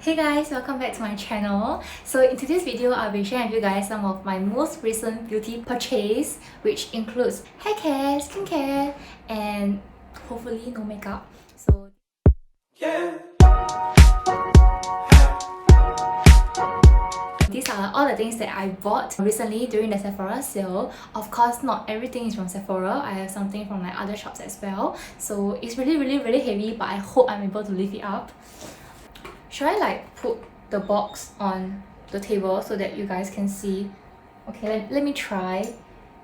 Hey guys, welcome back to my channel. So in today's video, I'll be sharing with you guys some of my most recent beauty purchase, which includes hair care, skincare, and hopefully no makeup. So yeah. These are all the things that I bought recently during the Sephora sale. Of course, not everything is from Sephora. I have something from my other shops as well. So it's really heavy, but I hope I'm able to lift it up. Should I like put the box on the table so that you guys can see? Okay, let me try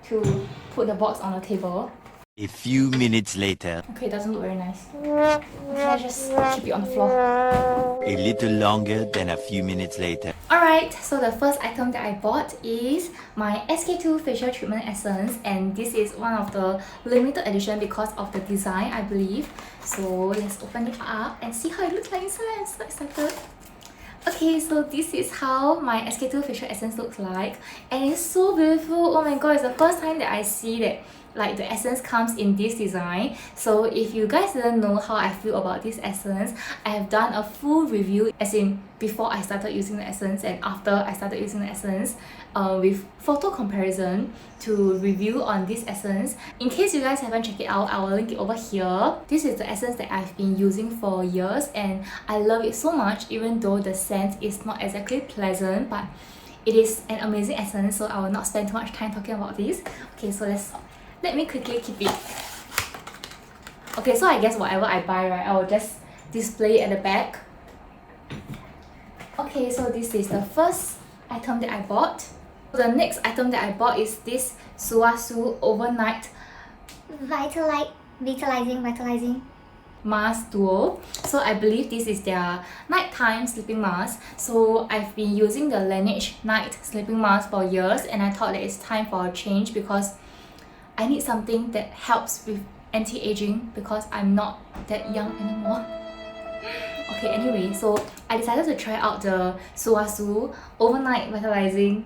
to put the box on the table. A few minutes later. Okay, it doesn't look very nice. Okay, I just keep it on the floor. A little longer than a few minutes later. Alright, so the first item that I bought is my SK2 Facial Treatment Essence, and this is one of the limited edition because of the design, I believe. So let's open it up and see how it looks like inside. I'm so excited. Okay, so this is how my SK2 Facial Essence looks like, and it's so beautiful. Oh my god, it's the first time that I see that like the essence comes in this design. So if you guys didn't know how I feel about this essence, I have done a full review, as in before I started using the essence and after I started using the essence, with photo comparison to review on this essence. In case you guys haven't checked it out, I will link it over here. This is the essence that I've been using for years and I love it so much, even though the scent is not exactly pleasant, but it is an amazing essence, so I will not spend too much time talking about this. Okay, so let me quickly keep it. Okay, so I guess whatever I buy, right, I will just display it at the back. Okay, so this is the first item that I bought. The next item that I bought is this Sulwhasoo Overnight Vitalising Mask Duo. So I believe this is their nighttime sleeping mask. So I've been using the Laneige night sleeping mask for years, and I thought that it's time for a change because I need something that helps with anti-aging because I'm not that young anymore. Okay, anyway, so I decided to try out the Sulwhasoo Overnight Vitalising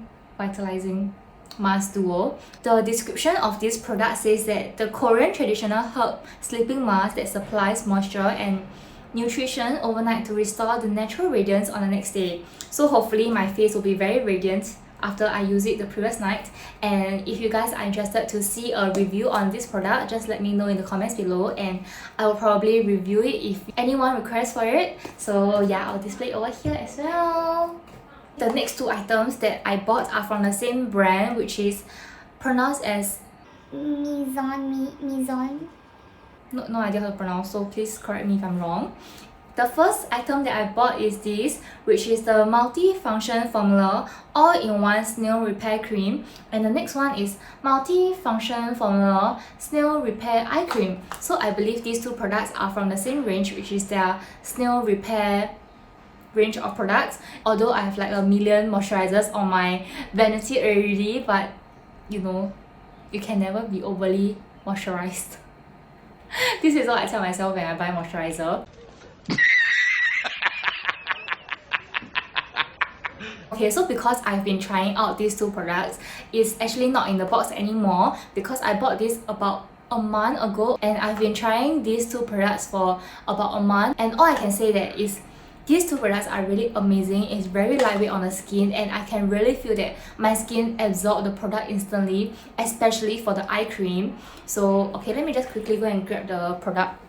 Mask Duo. The description of this product says that the Korean traditional herb sleeping mask that supplies moisture and nutrition overnight to restore the natural radiance on the next day. So hopefully my face will be very radiant after I use it the previous night. And if you guys are interested to see a review on this product, just let me know in the comments below and I will probably review it if anyone requests for it. So yeah, I'll display it over here as well. The next two items that I bought are from the same brand, which is pronounced as MIZON. No idea how to pronounce, so please correct me if I'm wrong. The first item that I bought is this, which is the multi-function formula all-in-one Snail Repair Cream, and the next one is multi-function formula Snail Repair Eye Cream. So I believe these two products are from the same range, which is their Snail Repair range of products. Although I have like a million moisturizers on my vanity already, but you know, you can never be overly moisturized. This is what I tell myself when I buy moisturizer. Okay, so because I've been trying out these two products, it's actually not in the box anymore because I bought this about a month ago and I've been trying these two products for about a month, and all I can say that is these two products are really amazing. It's very lightweight on the skin and I can really feel that my skin absorbs the product instantly, especially for the eye cream. So okay, let me just quickly go and grab the product.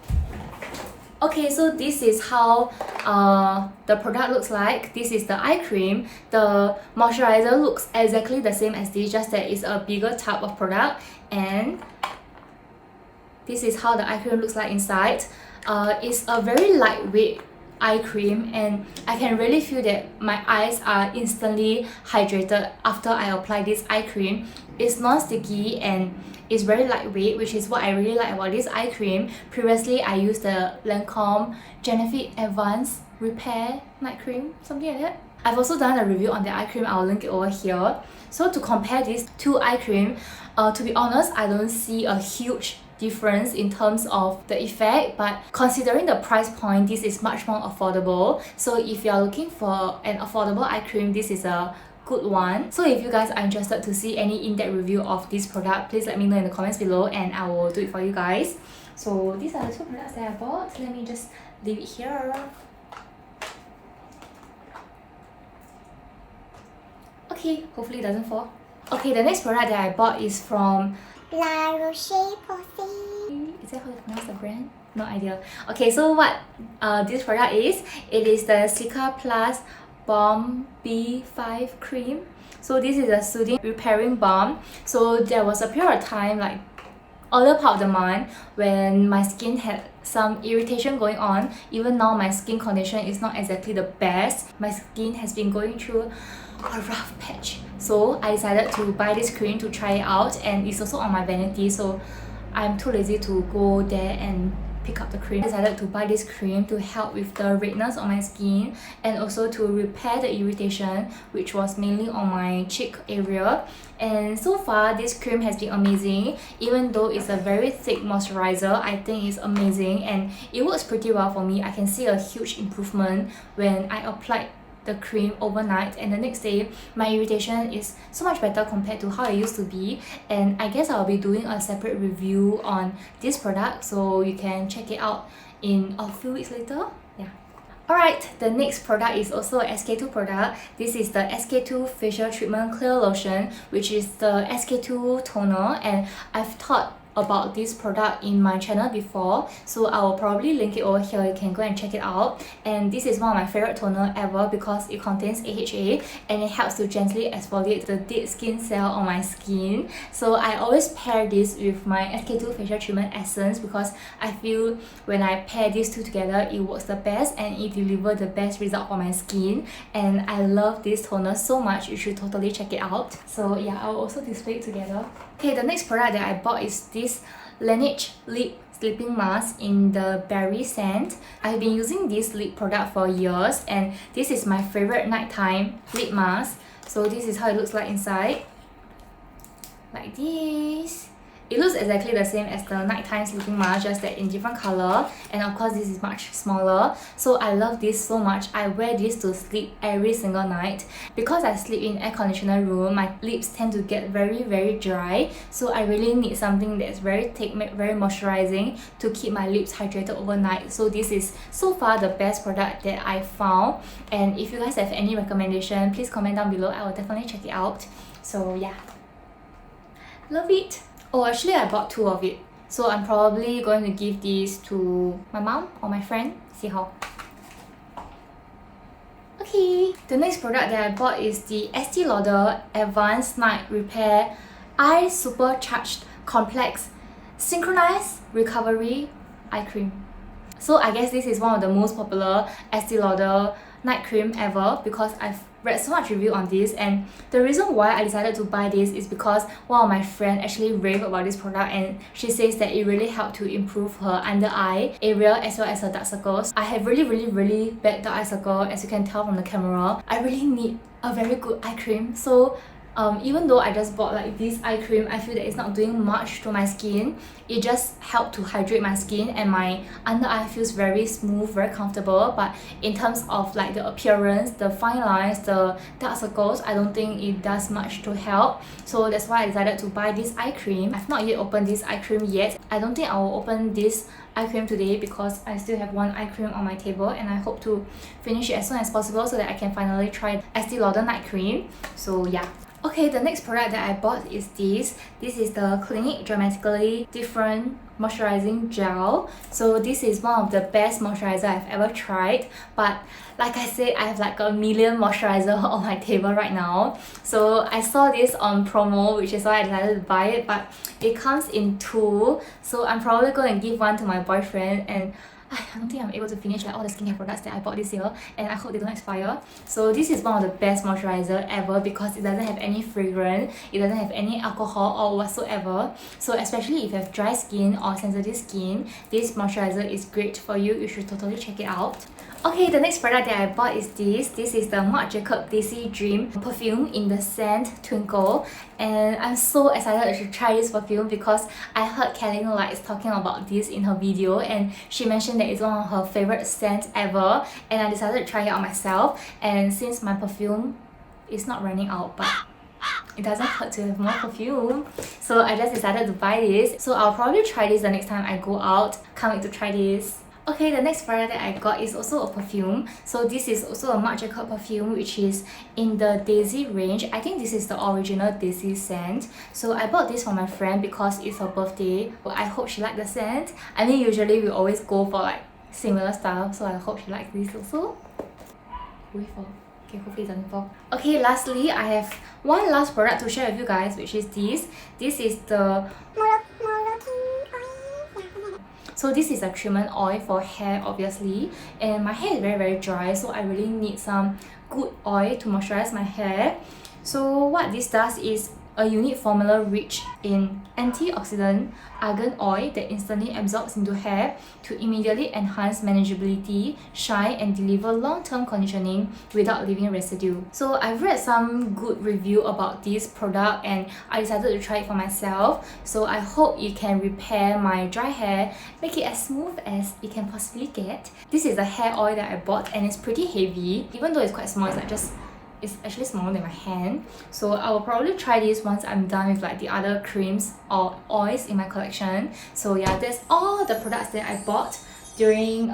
Okay, so this is how the product looks like. This is the eye cream. The moisturizer looks exactly the same as this, just that it's a bigger tub of product, and this is how the eye cream looks like inside. It's a very lightweight eye cream and I can really feel that my eyes are instantly hydrated after I apply this eye cream. It's non-sticky and it's very lightweight, which is what I really like about this eye cream. Previously I used the Lancome Genefit Advanced Repair Night Cream, something like that. I've also done a review on the eye cream, I'll link it over here. So to compare these two eye cream, to be honest, I don't see a huge difference in terms of the effect, but considering the price point, this is much more affordable. So if you're looking for an affordable eye cream, this is a good one. So if you guys are interested to see any in-depth review of this product, please let me know in the comments below and I will do it for you guys. So these are the two products that I bought. Let me just leave it here. Okay, hopefully it doesn't fall. Okay, the next product that I bought is from La Roche Posay. Is that how you pronounce the brand? No idea. Okay, so what this product is, it is the Cicaplast Baume B5 cream. So this is a soothing repairing balm. So there was a period of time, like earlier part of the month, when my skin had some irritation going on. Even now my skin condition is not exactly the best. My skin has been going through a rough patch. So I decided to buy this cream to try it out, and it's also on my vanity, so I'm too lazy to go there and pick up the cream. I decided to buy this cream to help with the redness on my skin and also to repair the irritation, which was mainly on my cheek area. And so far this cream has been amazing. Even though it's a very thick moisturizer, I think it's amazing and it works pretty well for me. I can see a huge improvement when I applied the cream overnight, and the next day my irritation is so much better compared to how it used to be. And I guess I'll be doing a separate review on this product, so you can check it out in a few weeks later. Yeah. Alright, the next product is also a SK-II product. This is the SK-II Facial Treatment Clear Lotion, which is the SK-II toner, and I've thought about this product in my channel before, so I will probably link it over here. You can go and check it out. And this is one of my favorite toner ever because it contains AHA and it helps to gently exfoliate the dead skin cell on my skin. So I always pair this with my SK-II Facial Treatment Essence because I feel when I pair these two together, it works the best and it delivers the best result for my skin. And I love this toner so much, you should totally check it out. So yeah, I will also display it together. Okay, the next product that I bought is this Laneige lip sleeping mask in the berry scent. I've been using this lip product for years and this is my favorite nighttime lip mask. So this is how it looks like inside. Like this. It looks exactly the same as the nighttime sleeping mask, just that in different color, and of course this is much smaller. So I love this so much. I wear this to sleep every single night. Because I sleep in air conditioner room, my lips tend to get very dry, so I really need something that's very thick, very moisturizing to keep my lips hydrated overnight. So this is so far the best product that I found, and if you guys have any recommendation, please comment down below. I will definitely check it out. So yeah, love it. Oh, actually I bought two of it, so I'm probably going to give these to my mom or my friend, see how. Okay, the next product that I bought is the Estée Lauder Advanced Night Repair Eye Supercharged Complex Synchronized Recovery Eye Cream. So I guess this is one of the most popular Estée Lauder night cream ever because I've read so much review on this, and the reason why I decided to buy this is because one of my friends actually raved about this product and she says that it really helped to improve her under eye area as well as her dark circles. I have really bad dark eye circle, as you can tell from the camera. I really need a very good eye cream, so even though I just bought like this eye cream, I feel that it's not doing much to my skin. It just helped to hydrate my skin and my under eye feels very smooth, very comfortable. But in terms of like the appearance, the fine lines, the dark circles, I don't think it does much to help. So that's why I decided to buy this eye cream. I've not yet opened this eye cream yet. I don't think I will open this eye cream today because I still have one eye cream on my table and I hope to finish it as soon as possible so that I can finally try Estée Lauder night cream. So yeah. Okay, the next product that I bought is this. This is the Clinique Dramatically Different Moisturizing Gel. So this is one of the best moisturizer I've ever tried. But like I said, I have like a million moisturizer on my table right now. So I saw this on promo, which is why I decided to buy it. But it comes in two. So I'm probably going to give one to my boyfriend, and I don't think I'm able to finish like all the skincare products that I bought this year, and I hope they don't expire. So this is one of the best moisturizer ever because it doesn't have any fragrance, it doesn't have any alcohol or whatsoever. So especially if you have dry skin or sensitive skin, this moisturizer is great for you. You should totally check it out. Okay, the next product that I bought is this. This is the Marc Jacobs Daisy Dream perfume in the scent Twinkle, and I'm so excited to try this perfume because I heard Kelly Lights talking about this in her video, and she mentioned that it's one of her favorite scents ever, and I decided to try it out myself. And since my perfume is not running out, but it doesn't hurt to have more perfume, so I just decided to buy this. So I'll probably try this the next time I go out. Can't wait to try this. Okay, the next product that I got is also a perfume. So this is also a MARC JACOES perfume, which is in the Daisy range. I think this is the original Daisy scent. So I bought this for my friend because it's her birthday. I hope she liked the scent. I mean, usually we always go for like similar style, so I hope she likes this also. Wait for. Okay, hopefully it doesn't fall. Okay, lastly, I have one last product to share with you guys, which is this. This is the So this is a treatment oil for hair, obviously, and my hair is very dry, so I really need some good oil to moisturize my hair. So what this does is a unique formula rich in antioxidant argan oil that instantly absorbs into hair to immediately enhance manageability, shine, and deliver long-term conditioning without leaving residue. So I've read some good review about this product and I decided to try it for myself. So I hope it can repair my dry hair, make it as smooth as it can possibly get. This is the hair oil that I bought and it's pretty heavy. Even though it's quite small, it's actually smaller than my hand. So I will probably try this once I'm done with like the other creams or oils in my collection. So yeah, that's all the products that I bought during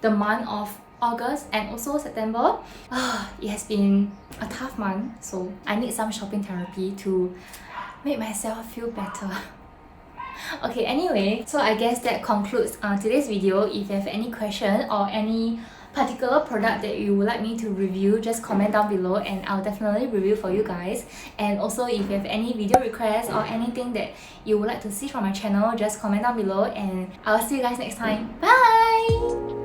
the month of August and also September. It has been a tough month, so I need some shopping therapy to make myself feel better. Okay, anyway, so I guess that concludes today's video. If you have any question or any particular product that you would like me to review, just comment down below and I'll definitely review for you guys. And also if you have any video requests or anything that you would like to see from my channel, just comment down below and I'll see you guys next time. Bye!